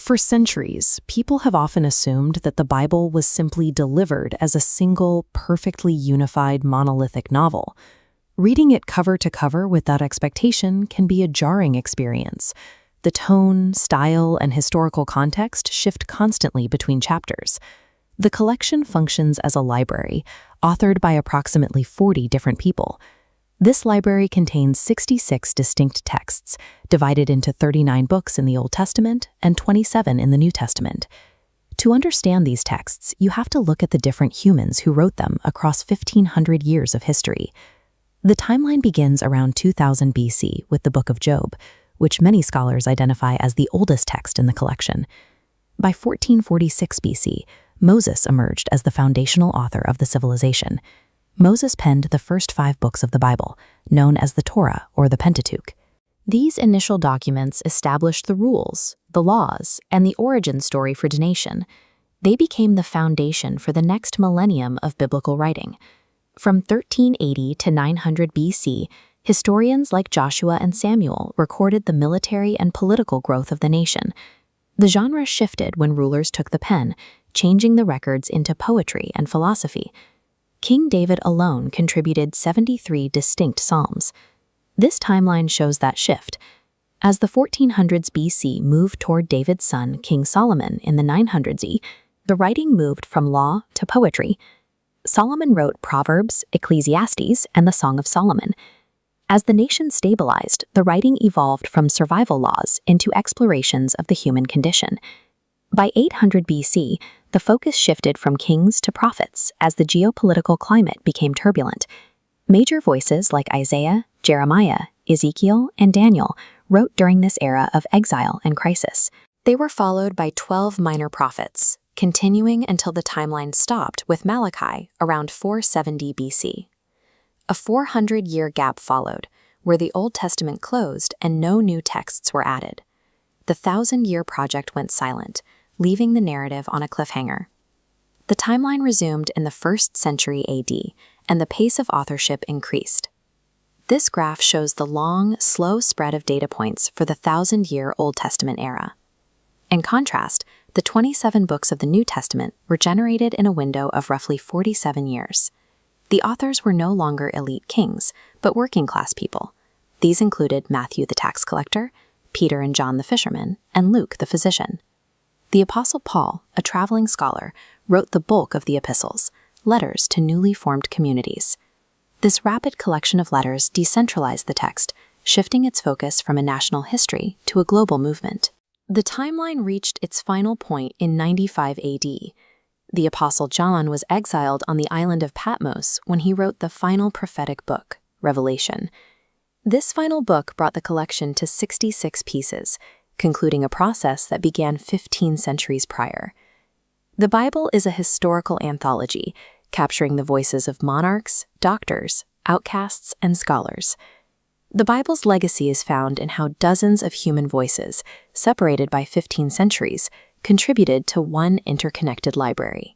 For centuries, people have often assumed that the Bible was simply delivered as a single, perfectly unified monolithic novel. Reading it cover to cover with that expectation can be a jarring experience. The tone, style, and historical context shift constantly between chapters. The collection functions as a library, authored by approximately 40 different people. This library contains 66 distinct texts, divided into 39 books in the Old Testament and 27 in the New Testament. To understand these texts, you have to look at the different humans who wrote them across 1,500 years of history. The timeline begins around 2000 BC with the Book of Job, which many scholars identify as the oldest text in the collection. By 1446 BC, Moses emerged as the foundational author of the civilization. Moses penned the first 5 books of the Bible, known as the Torah or the Pentateuch. These initial documents established the rules, the laws, and the origin story for the nation. They became the foundation for the next millennium of biblical writing. From 1380 to 900 BC, historians like Joshua and Samuel recorded the military and political growth of the nation. The genre shifted when rulers took the pen, changing the records into poetry and philosophy. King David alone contributed 73 distinct psalms. This timeline shows that shift. As the 1400s BC moved toward David's son, King Solomon, in the 900s E, the writing moved from law to poetry. Solomon wrote Proverbs, Ecclesiastes, and the Song of Solomon. As the nation stabilized, the writing evolved from survival laws into explorations of the human condition. By 800 BC, the focus shifted from kings to prophets as the geopolitical climate became turbulent. Major voices like Isaiah, Jeremiah, Ezekiel, and Daniel wrote during this era of exile and crisis. They were followed by 12 minor prophets, continuing until the timeline stopped with Malachi around 470 BC. A 400-year gap followed, where the Old Testament closed and no new texts were added. The 1,000-year project went silent, leaving the narrative on a cliffhanger. The timeline resumed in the 1st century AD, and the pace of authorship increased. This graph shows the long, slow spread of data points for the 1,000-year Old Testament era. In contrast, the 27 books of the New Testament were generated in a window of roughly 47 years. The authors were no longer elite kings, but working-class people. These included Matthew the tax collector, Peter and John the fishermen, and Luke the physician. The Apostle Paul, a traveling scholar, wrote the bulk of the epistles, letters to newly formed communities. This rapid collection of letters decentralized the text, shifting its focus from a national history to a global movement. The timeline reached its final point in 95 AD. The Apostle John was exiled on the island of Patmos when he wrote the final prophetic book, Revelation. This final book brought the collection to 66 pieces, concluding a process that began 15 centuries prior. The Bible is a historical anthology, capturing the voices of monarchs, doctors, outcasts, and scholars. The Bible's legacy is found in how dozens of human voices, separated by 15 centuries, contributed to one interconnected library.